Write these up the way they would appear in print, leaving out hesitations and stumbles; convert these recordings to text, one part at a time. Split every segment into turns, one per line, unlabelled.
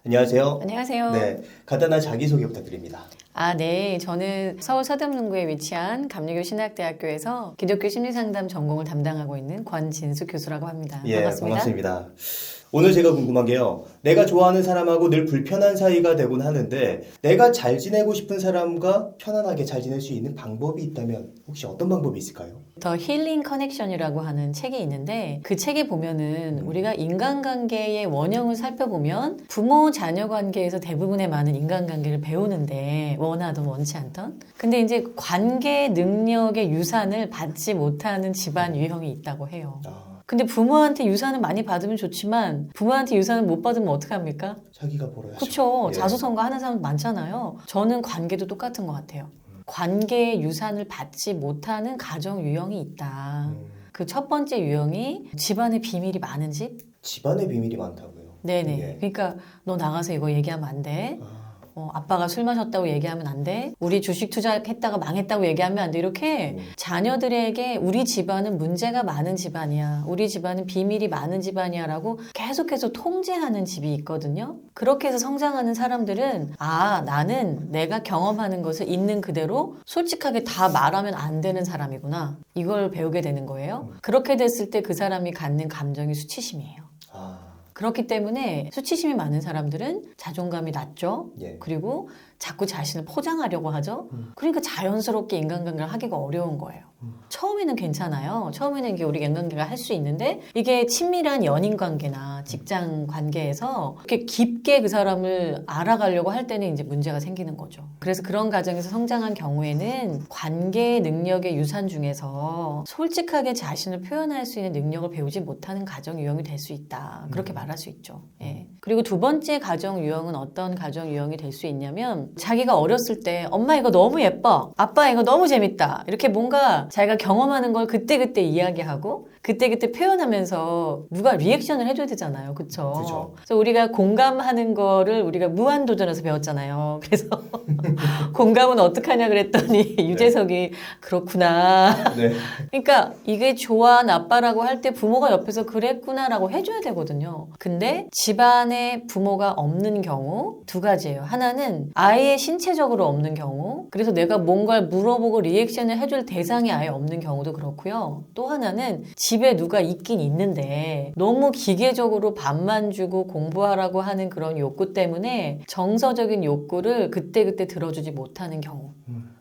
안녕하세요.
안녕하세요.
네, 간단한 자기소개 부탁드립니다.
네. 저는 서울 서대문구에 위치한 감리교 신학대학교에서 기독교 심리상담 전공을 담당하고 있는 권진수 교수라고 합니다.
예,
반갑습니다.
반갑습니다. 오늘 제가 궁금한 게요. 내가 좋아하는 사람하고 늘 불편한 사이가 되곤 하는데 내가 잘 지내고 싶은 사람과 편안하게 잘 지낼 수 있는 방법이 있다면 혹시 어떤 방법이 있을까요?
더 힐링 커넥션이라고 하는 책이 있는데 그 책에 보면은 우리가 인간관계의 원형을 살펴보면 부모 자녀 관계에서 대부분의 많은 인간관계를 배우는데 원하든 원치 않던 근데 이제 관계 능력의 유산을 받지 못하는 집안 유형이 있다고 해요. 근데 부모한테 유산을 많이 받으면 좋지만 부모한테 유산을 못 받으면 어떡합니까?
자기가 벌어야죠.
그렇죠.
예.
자수성가 하는 사람 많잖아요. 저는 관계도 똑같은 것 같아요. 관계의 유산을 받지 못하는 가정 유형이 있다. 그 첫 번째 유형이 집안에 비밀이 많은 집?
집안에 비밀이 많다고요.
네네.
예.
그러니까 너 나가서 이거 얘기하면 안 돼. 아빠가 술 마셨다고 얘기하면 안 돼. 우리 주식 투자했다가 망했다고 얘기하면 안 돼. 이렇게 자녀들에게 우리 집안은 문제가 많은 집안이야. 우리 집안은 비밀이 많은 집안이야 라고 계속해서 통제하는 집이 있거든요. 그렇게 해서 성장하는 사람들은 나는 내가 경험하는 것을 있는 그대로 솔직하게 다 말하면 안 되는 사람이구나. 이걸 배우게 되는 거예요. 그렇게 됐을 때 그 사람이 갖는 감정이 수치심이에요. 그렇기 때문에 수치심이 많은 사람들은 자존감이 낮죠.
예.
그리고 자꾸 자신을 포장하려고 하죠. 그러니까 자연스럽게 인간관계를 하기가 어려운 거예요. 처음에는 괜찮아요. 처음에는 이게 우리 인간관계가 할 수 있는데 이게 친밀한 연인 관계나 직장 관계에서 이렇게 깊게 그 사람을 알아가려고 할 때는 이제 문제가 생기는 거죠. 그래서 그런 가정에서 성장한 경우에는 관계 능력의 유산 중에서 솔직하게 자신을 표현할 수 있는 능력을 배우지 못하는 가정 유형이 될 수 있다. 그렇게 말할 수 있죠. 예. 그리고 두 번째 가정 유형은 어떤 가정 유형이 될 수 있냐면 자기가 어렸을 때 엄마 이거 너무 예뻐. 아빠 이거 너무 재밌다. 이렇게 뭔가 자기가 경험하는 걸 그때그때 이야기하고 그때그때 표현하면서 누가 리액션을 해줘야 되잖아요. 그쵸?
그죠.
그래서 우리가 공감하는 거를 우리가 무한도전에서 배웠잖아요. 그래서 공감은 어떡하냐 그랬더니 유재석이 그렇구나.
네.
그러니까 이게 좋아 나빠라고 할 때 부모가 옆에서 그랬구나라고 해줘야 되거든요. 근데 집안에 부모가 없는 경우 두 가지예요. 하나는 아예 신체적으로 없는 경우, 그래서 내가 뭔가를 물어보고 리액션을 해줄 대상이 아예 없는 경우도 그렇고요. 또 하나는 집에 누가 있긴 있는데 너무 기계적으로 밥만 주고 공부하라고 하는 그런 욕구 때문에 정서적인 욕구를 그때그때 들어주지 못하는 경우.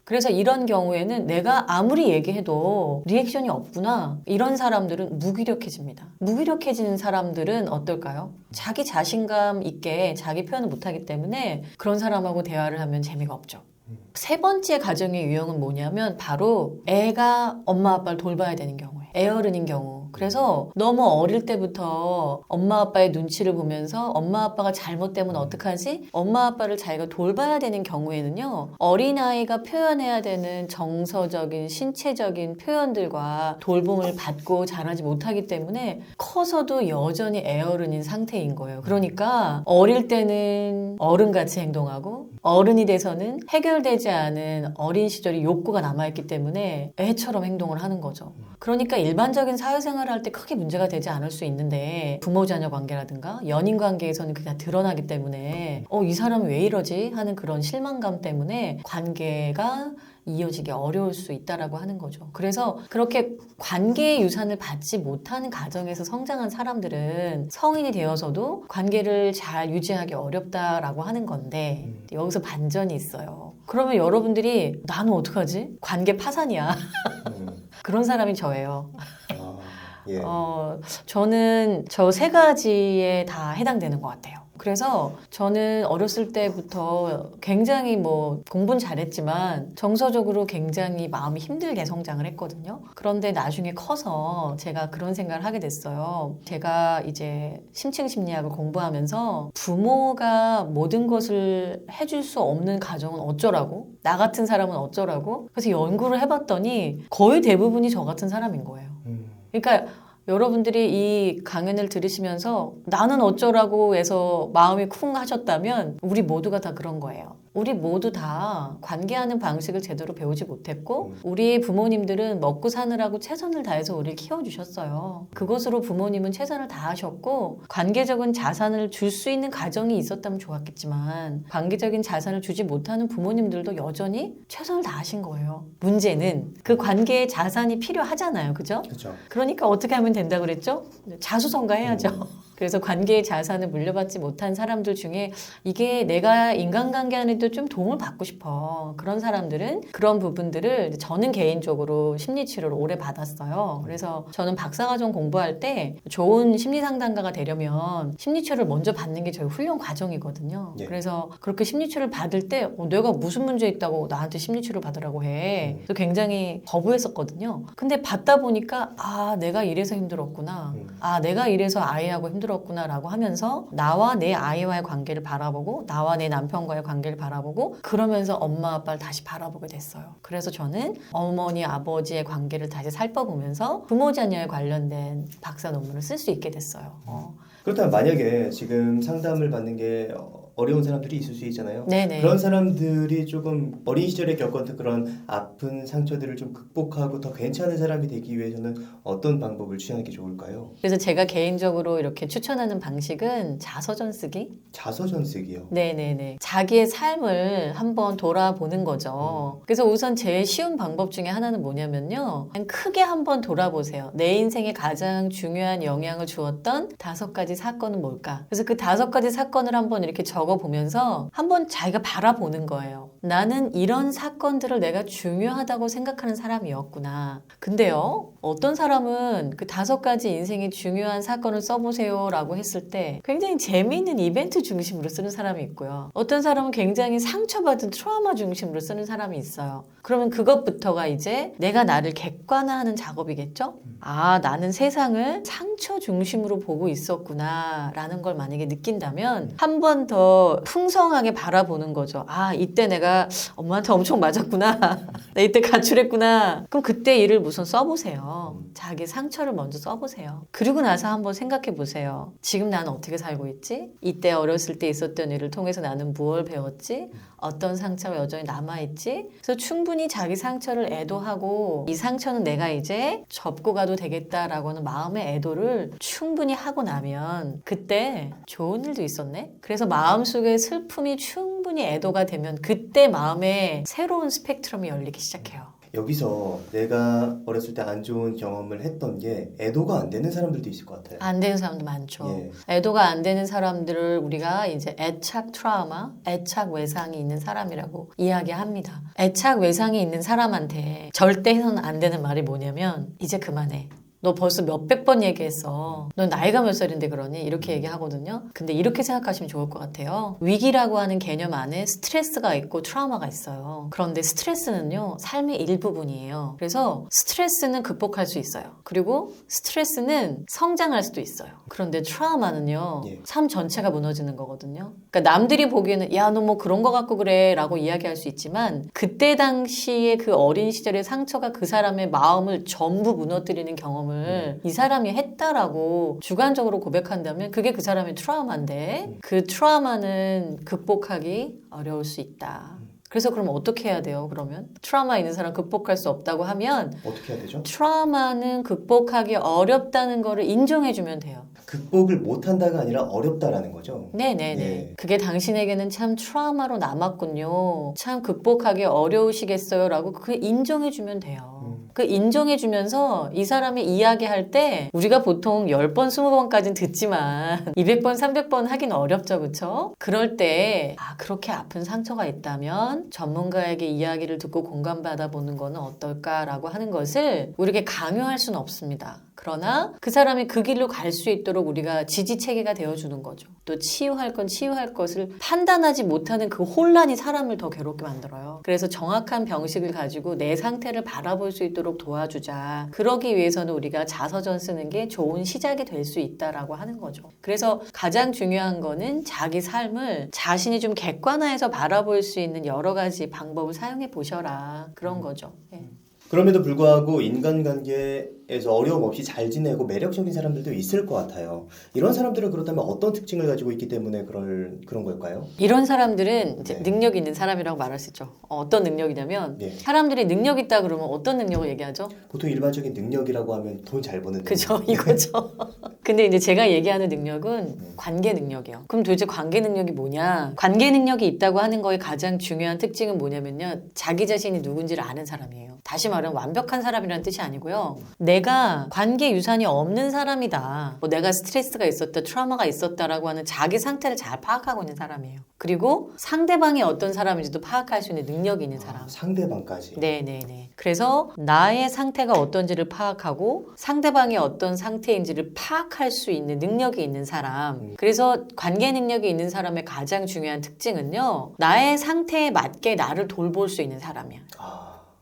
그래서 이런 경우에는 내가 아무리 얘기해도 리액션이 없구나. 이런 사람들은 무기력해집니다. 무기력해지는 사람들은 어떨까요? 자기 자신감 있게 자기 표현을 못하기 때문에 그런 사람하고 대화를 하면 재미가 없죠. 세 번째 가정의 유형은 뭐냐면 바로 애가 엄마 아빠를 돌봐야 되는 경우예요. 애어른인 경우. 그래서 너무 어릴 때부터 엄마 아빠의 눈치를 보면서 엄마 아빠가 잘못되면 어떡하지? 엄마 아빠를 자기가 돌봐야 되는 경우에는요. 어린아이가 표현해야 되는 정서적인 신체적인 표현들과 돌봄을 받고 자라지 못하기 때문에 커서도 여전히 애어른인 상태인 거예요. 그러니까 어릴 때는 어른같이 행동하고 어른이 돼서는 해결되지 않은 어린 시절의 욕구가 남아있기 때문에 애처럼 행동을 하는 거죠. 그러니까 일반적인 사회생활을 할 때 크게 문제가 되지 않을 수 있는데 부모 자녀 관계라든가 연인 관계에서는 그게 다 드러나기 때문에 이 사람은 왜 이러지? 하는 그런 실망감 때문에 관계가 이어지기 어려울 수 있다라고 하는 거죠. 그래서 그렇게 관계의 유산을 받지 못하는 가정에서 성장한 사람들은 성인이 되어서도 관계를 잘 유지하기 어렵다라고 하는 건데 여기서 반전이 있어요. 그러면 여러분들이 나는 어떡하지? 관계 파산이야. 그런 사람이 저예요.
예.
저는 저 세 가지에 다 해당되는 것 같아요. 그래서 저는 어렸을 때부터 굉장히 공부는 잘했지만 정서적으로 굉장히 마음이 힘들게 성장을 했거든요. 그런데 나중에 커서 제가 그런 생각을 하게 됐어요. 제가 이제 심층심리학을 공부하면서 부모가 모든 것을 해줄 수 없는 가정은 어쩌라고? 나 같은 사람은 어쩌라고? 그래서 연구를 해봤더니 거의 대부분이 저 같은 사람인 거예요. 그러니까 여러분들이 이 강연을 들으시면서 나는 어쩌라고 해서 마음이 쿵 하셨다면 우리 모두가 다 그런 거예요. 우리 모두 다 관계하는 방식을 제대로 배우지 못했고 우리 부모님들은 먹고 사느라고 최선을 다해서 우리를 키워주셨어요. 그것으로 부모님은 최선을 다하셨고 관계적인 자산을 줄 수 있는 가정이 있었다면 좋았겠지만 관계적인 자산을 주지 못하는 부모님들도 여전히 최선을 다하신 거예요. 문제는 그 관계의 자산이 필요하잖아요. 그죠?
그렇죠.
그러니까 어떻게 하면 된다고 그랬죠? 자수성가해야죠. 그래서 관계의 자산을 물려받지 못한 사람들 중에 이게 내가 인간관계 안에도 좀 도움을 받고 싶어. 그런 사람들은 그런 부분들을 저는 개인적으로 심리치료를 오래 받았어요. 그래서 저는 박사과정 공부할 때 좋은 심리상담가가 되려면 심리치료를 먼저 받는 게 저희 훈련 과정이거든요.
예.
그래서 그렇게 심리치료를 받을 때 내가 무슨 문제 있다고 나한테 심리치료 받으라고 해. 그래서 굉장히 거부했었거든요. 근데 받다 보니까 아 내가 이래서 힘들었구나. 아 내가 이래서 아이하고 힘들었구나라고 하면서 나와 내 아이와의 관계를 바라보고 나와 내 남편과의 관계를 바라보고 그러면서 엄마 아빠를 다시 바라보게 됐어요. 그래서 저는 어머니 아버지의 관계를 다시 살펴보면서 부모 자녀에 관련된 박사 논문을 쓸 수 있게 됐어요.
그렇다면 만약에 지금 상담을 받는 게 어려운 사람들이 있을 수 있잖아요.
네네.
그런 사람들이 조금 어린 시절에 겪었던 그런 아픈 상처들을 좀 극복하고 더 괜찮은 사람이 되기 위해서는 어떤 방법을 취하는 게 좋을까요?
그래서 제가 개인적으로 이렇게 추천하는 방식은 자서전 쓰기.
자서전 쓰기요.
네네네. 자기의 삶을 한번 돌아보는 거죠. 그래서 우선 제일 쉬운 방법 중에 하나는 뭐냐면요. 그냥 크게 한번 돌아보세요. 내 인생에 가장 중요한 영향을 주었던 5가지 사건은 뭘까? 그래서 그 5가지 사건을 한번 이렇게 적어보면서 한번 자기가 바라보는 거예요. 나는 이런 사건들을 내가 중요하다고 생각하는 사람이었구나. 근데요, 어떤 사람은 그 5가지 인생의 중요한 사건을 써보세요 라고 했을 때 굉장히 재미있는 이벤트 중심으로 쓰는 사람이 있고요. 어떤 사람은 굉장히 상처받은 트라우마 중심으로 쓰는 사람이 있어요. 그러면 그것부터가 이제 내가 나를 객관화하는 작업이겠죠? 아, 나는 세상을 상처 중심으로 보고 있었구나 라는 걸 만약에 느낀다면 한 번 더 풍성하게 바라보는 거죠. 아, 이때 내가 엄마한테 엄청 맞았구나. 나 이때 가출했구나. 그럼 그때 일을 우선 써보세요. 자기 상처를 먼저 써보세요. 그리고 나서 한번 생각해 보세요. 지금 나는 어떻게 살고 있지? 이때 어렸을 때 있었던 일을 통해서 나는 무엇을 배웠지? 어떤 상처가 여전히 남아있지? 그래서 충분히 자기 상처를 애도하고 이 상처는 내가 이제 접고 가도 되겠다라고 하는 마음의 애도를 충분히 하고 나면 그때 좋은 일도 있었네? 그래서 마음속에 슬픔이 충분히 애도가 되면 그때 마음에 새로운 스펙트럼이 열리기 시작해요.
여기서 내가 어렸을 때 안 좋은 경험을 했던 게 애도가 안 되는 사람들도 있을 것 같아요.
안 되는 사람도 많죠.
예.
애도가 안 되는 사람들을 우리가 이제 애착 트라우마, 애착 외상이 있는 사람이라고 이야기합니다. 애착 외상이 있는 사람한테 절대 해서는 안 되는 말이 뭐냐면 이제 그만해. 너 벌써 몇백 번 얘기했어. 너 나이가 몇 살인데 그러니? 이렇게 얘기하거든요. 근데 이렇게 생각하시면 좋을 것 같아요. 위기라고 하는 개념 안에 스트레스가 있고 트라우마가 있어요. 그런데 스트레스는요, 삶의 일부분이에요. 그래서 스트레스는 극복할 수 있어요. 그리고 스트레스는 성장할 수도 있어요. 그런데 트라우마는요,
예.
삶 전체가 무너지는 거거든요. 그러니까 남들이 보기에는 야, 너 뭐 그런 거 갖고 그래 라고 이야기할 수 있지만 그때 당시에 그 어린 시절의 상처가 그 사람의 마음을 전부 무너뜨리는 경험을 이 사람이 했다라고 주관적으로 고백한다면 그게 그 사람의 트라우마인데 그 트라우마는 극복하기 어려울 수 있다. 그래서 그럼 어떻게 해야 돼요? 그러면 트라우마 있는 사람 극복할 수 없다고 하면
어떻게 해야 되죠?
트라우마는 극복하기 어렵다는 거를 인정해주면 돼요.
극복을 못한다가 아니라 어렵다라는 거죠.
네네네.
예.
그게 당신에게는 참 트라우마로 남았군요. 참 극복하기 어려우시겠어요. 라고 그 인정해주면 돼요. 그 인정해주면서 이 사람이 이야기할 때 우리가 보통 10번, 20번까지는 듣지만 200번, 300번 하긴 어렵죠. 그쵸? 그럴 때 아, 그렇게 아픈 상처가 있다면 전문가에게 이야기를 듣고 공감받아 보는 거는 어떨까라고 하는 것을 우리에게 강요할 수는 없습니다. 그러나 그 사람이 그 길로 갈 수 있도록 우리가 지지체계가 되어주는 거죠. 또 치유할 건 치유할 것을 판단하지 못하는 그 혼란이 사람을 더 괴롭게 만들어요. 그래서 정확한 병식을 가지고 내 상태를 바라볼 수 있도록 도와주자. 그러기 위해서는 우리가 자서전 쓰는 게 좋은 시작이 될 수 있다라고 하는 거죠. 그래서 가장 중요한 거는 자기 삶을 자신이 좀 객관화해서 바라볼 수 있는 여러 가지 방법을 사용해 보셔라. 그런 거죠. 예.
그럼에도 불구하고 인간관계에 관계에서 어려움 없이 잘 지내고 매력적인 사람들도 있을 것 같아요. 이런 사람들은 그렇다면 어떤 특징을 가지고 있기 때문에 그런 걸까요?
이런 사람들은 이제
네.
능력이 있는 사람이라고 말할 수 있죠. 어떤 능력이냐면
네.
사람들이 능력 있다 그러면 어떤 능력을 얘기하죠?
보통 일반적인 능력이라고 하면 돈 잘 버는
그죠,
능력.
이거죠. 근데 이제 제가 얘기하는 능력은 관계 능력이에요. 그럼 도대체 관계 능력이 뭐냐? 관계 능력이 있다고 하는 거의 가장 중요한 특징은 뭐냐면요. 자기 자신이 누군지를 아는 사람이에요. 다시 말하면 완벽한 사람이라는 뜻이 아니고요. 내가 관계 유산이 없는 사람이다. 뭐 내가 스트레스가 있었다, 트라우마가 있었다라고 하는 자기 상태를 잘 파악하고 있는 사람이에요. 그리고 상대방이 어떤 사람인지도 파악할 수 있는 능력이 있는 사람.
상대방까지.
네네네. 그래서 나의 상태가 어떤지를 파악하고 상대방이 어떤 상태인지를 파악할 수 있는 능력이 있는 사람. 그래서 관계 능력이 있는 사람의 가장 중요한 특징은요. 나의 상태에 맞게 나를 돌볼 수 있는 사람이야.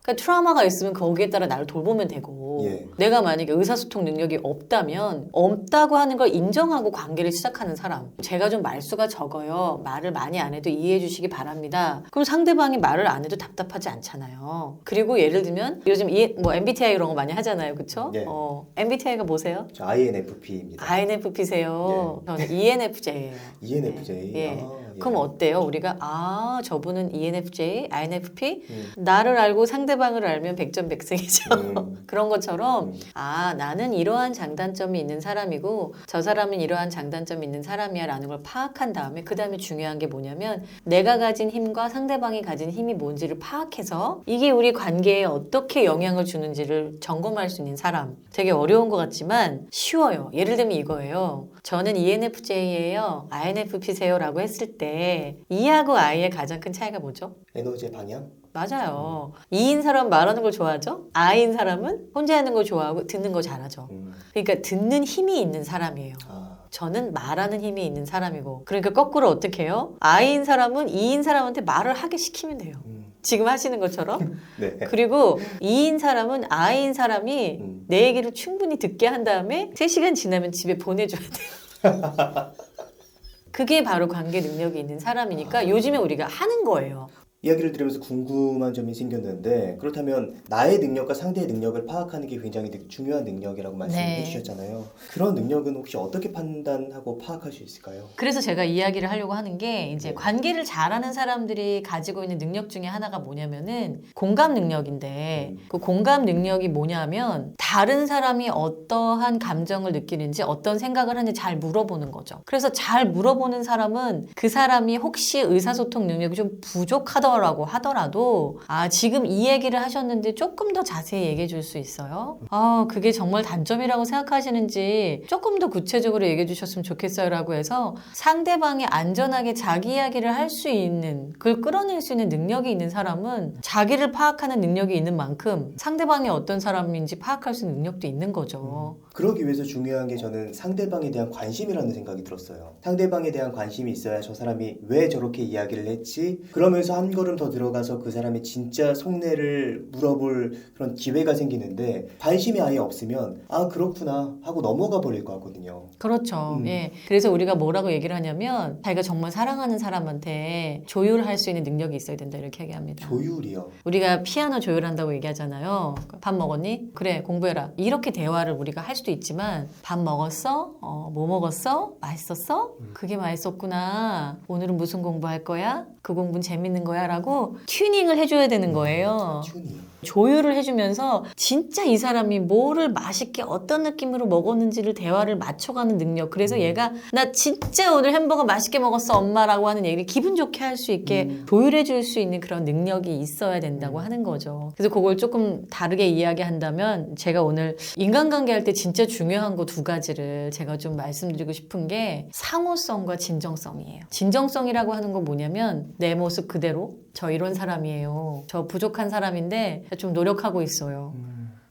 그러니까 트라우마가 있으면 거기에 따라 나를 돌보면 되고
예.
내가 만약에 의사소통 능력이 없다면 없다고 하는 걸 인정하고 관계를 시작하는 사람. 제가 좀 말수가 적어요. 말을 많이 안 해도 이해해 주시기 바랍니다. 그럼 상대방이 말을 안 해도 답답하지 않잖아요. 그리고 예를 들면 요즘 뭐 MBTI 이런 거 많이 하잖아요. 그쵸?
네.
MBTI가 뭐세요?
저 INFP입니다.
INFP세요. 저는 ENFJ예요.
ENFJ.
예.
예.
그럼 어때요? 우리가 저분은 ENFJ, INFP 나를 알고 상대방을 알면 백전백승이죠. 그런 것처럼 나는 이러한 장단점이 있는 사람이고 저 사람은 이러한 장단점이 있는 사람이야 라는 걸 파악한 다음에 그 다음에 중요한 게 뭐냐면 내가 가진 힘과 상대방이 가진 힘이 뭔지를 파악해서 이게 우리 관계에 어떻게 영향을 주는지를 점검할 수 있는 사람. 되게 어려운 것 같지만 쉬워요. 예를 들면 이거예요. 저는 ENFJ예요. INFP세요 라고 했을 때 E하고 I의 가장 큰 차이가 뭐죠?
에너지의 방향?
맞아요. E인 사람은 말하는 걸 좋아하죠? I인 사람은 혼자 하는 걸 좋아하고 듣는 거 잘하죠. 그러니까 듣는 힘이 있는 사람이에요. 저는 말하는 힘이 있는 사람이고 그러니까 거꾸로 어떻게 해요? I인 사람은 E인 사람한테 말을 하게 시키면 돼요. 지금 하시는 것처럼.
네.
그리고 E인 사람은 I인 사람이 내 얘기를 충분히 듣게 한 다음에 3시간 지나면 집에 보내줘야 돼요. 그게 바로 관계 능력이 있는 사람이니까 요즘에 우리가 하는 거예요.
이야기를 들으면서 궁금한 점이 생겼는데 그렇다면 나의 능력과 상대의 능력을 파악하는 게 굉장히 중요한 능력이라고 말씀해 주셨잖아요. 그런 능력은 혹시 어떻게 판단하고 파악할 수 있을까요?
그래서 제가 이야기를 하려고 하는 게 이제 관계를 잘하는 사람들이 가지고 있는 능력 중에 하나가 뭐냐면은 공감 능력인데 그 공감 능력이 뭐냐면 다른 사람이 어떠한 감정을 느끼는지 어떤 생각을 하는지 잘 물어보는 거죠. 그래서 잘 물어보는 사람은 그 사람이 혹시 의사소통 능력이 좀 부족하더라고 하더라도 지금 이 얘기를 하셨는데 조금 더 자세히 얘기해 줄 수 있어요? 그게 정말 단점이라고 생각하시는지 조금 더 구체적으로 얘기해 주셨으면 좋겠어요 라고 해서 상대방이 안전하게 자기 이야기를 할 수 있는 그걸 끌어낼 수 있는 능력이 있는 사람은 자기를 파악하는 능력이 있는 만큼 상대방이 어떤 사람인지 파악할 수 있는 능력도 있는 거죠.
그러기 위해서 중요한 게 저는 상대방에 대한 관심이라는 생각이 들었어요. 상대방에 대한 관심이 있어야 저 사람이 왜 저렇게 이야기를 했지? 그러면서 한 걸음 더 들어가서 그 사람의 진짜 속내를 물어볼 그런 기회가 생기는데 관심이 아예 없으면 그렇구나 하고 넘어가 버릴 것 같거든요.
그렇죠. 예. 그래서 우리가 뭐라고 얘기를 하냐면 자기가 정말 사랑하는 사람한테 조율할 수 있는 능력이 있어야 된다 이렇게 얘기합니다.
조율이요?
우리가 피아노 조율한다고 얘기하잖아요. 밥 먹었니? 그래 공부해라. 이렇게 대화를 우리가 할 수도 있지만 밥 먹었어? 뭐 먹었어? 맛있었어? 그게 맛있었구나. 오늘은 무슨 공부할 거야? 그 공부는 재밌는 거야? 라고 튜닝을 해줘야 되는 거예요.
튜닝.
조율을 해주면서 진짜 이 사람이 뭐를 맛있게 어떤 느낌으로 먹었는지를 대화를 맞춰가는 능력. 그래서 얘가 나 진짜 오늘 햄버거 맛있게 먹었어 엄마라고 하는 얘기를 기분 좋게 할 수 있게 조율해 줄 수 있는 그런 능력이 있어야 된다고 하는 거죠. 그래서 그걸 조금 다르게 이야기한다면 제가 오늘 인간관계 할 때 진짜 중요한 거 2가지를 제가 좀 말씀드리고 싶은 게 상호성과 진정성이에요. 진정성이라고 하는 건 뭐냐면 내 모습 그대로 저 이런 사람이에요. 저 부족한 사람인데 좀 노력하고 있어요.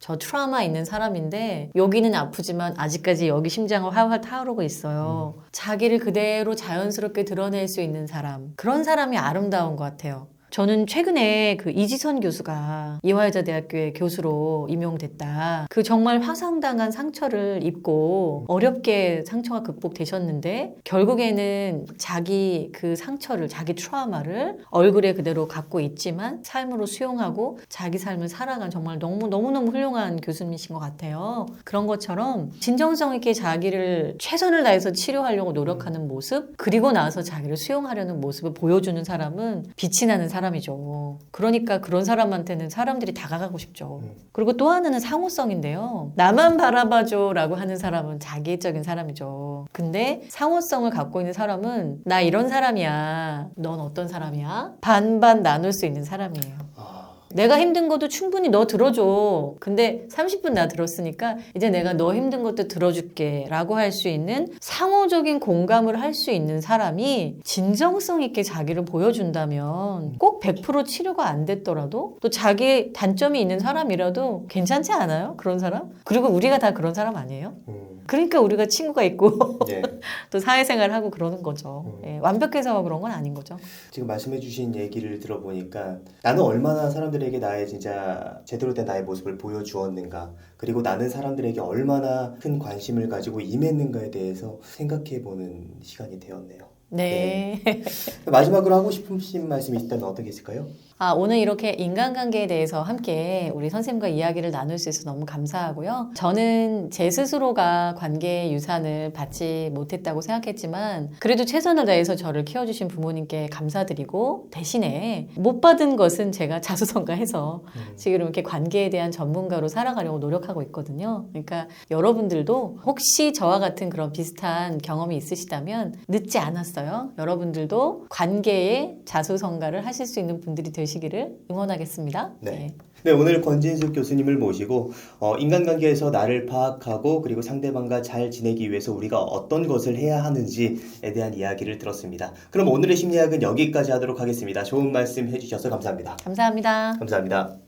저 트라우마 있는 사람인데 여기는 아프지만 아직까지 여기 심장을 활활 타오르고 있어요. 자기를 그대로 자연스럽게 드러낼 수 있는 사람. 그런 사람이 아름다운 것 같아요. 저는 최근에 그 이지선 교수가 이화여자대학교의 교수로 임용됐다. 그 정말 화상당한 상처를 입고 어렵게 상처가 극복되셨는데 결국에는 자기 그 상처를, 자기 트라우마를 얼굴에 그대로 갖고 있지만 삶으로 수용하고 자기 삶을 살아간 정말 너무너무 훌륭한 교수님이신 것 같아요. 그런 것처럼 진정성 있게 자기를 최선을 다해서 치료하려고 노력하는 모습, 그리고 나서 자기를 수용하려는 모습을 보여주는 사람은 빛이 나는 사람이죠. 그러니까 그런 사람한테는 사람들이 다가가고 싶죠. 그리고 또 하나는 상호성인데요. 나만 바라봐줘 라고 하는 사람은 자기애적인 사람이죠. 근데 상호성을 갖고 있는 사람은 나 이런 사람이야. 넌 어떤 사람이야? 반반 나눌 수 있는 사람이에요. 내가 힘든 것도 충분히 너 들어줘. 근데 30분 나 들었으니까 이제 내가 너 힘든 것도 들어줄게 라고 할 수 있는 상호적인 공감을 할 수 있는 사람이 진정성 있게 자기를 보여준다면 꼭 100% 치료가 안 됐더라도 또 자기 단점이 있는 사람이라도 괜찮지 않아요? 그런 사람? 그리고 우리가 다 그런 사람 아니에요? 그러니까 우리가 친구가 있고
네.
또 사회생활을 하고 그러는 거죠. 예, 완벽해서 그런 건 아닌 거죠.
지금 말씀해주신 얘기를 들어보니까 나는 얼마나 사람들에게 나의 진짜 제대로 된 나의 모습을 보여주었는가, 그리고 나는 사람들에게 얼마나 큰 관심을 가지고 임했는가에 대해서 생각해보는 시간이 되었네요.
네.
마지막으로 하고 싶으신 말씀이 있다면 어떤 게 있을까요?
오늘 이렇게 인간관계에 대해서 함께 우리 선생님과 이야기를 나눌 수 있어서 너무 감사하고요. 저는 제 스스로가 관계의 유산을 받지 못했다고 생각했지만 그래도 최선을 다해서 저를 키워주신 부모님께 감사드리고 대신에 못 받은 것은 제가 자수성가해서 지금 이렇게 관계에 대한 전문가로 살아가려고 노력하고 있거든요. 그러니까 여러분들도 혹시 저와 같은 그런 비슷한 경험이 있으시다면 늦지 않았어요. 여러분들도 관계에 자수성가를 하실 수 있는 분들이 되시기를 응원하겠습니다.
네, 오늘 권진숙 교수님을 모시고 인간관계에서 나를 파악하고 그리고 상대방과 잘 지내기 위해서 우리가 어떤 것을 해야 하는지에 대한 이야기를 들었습니다. 그럼 오늘의 심리학은 여기까지 하도록 하겠습니다. 좋은 말씀 해주셔서 감사합니다.
감사합니다.
감사합니다.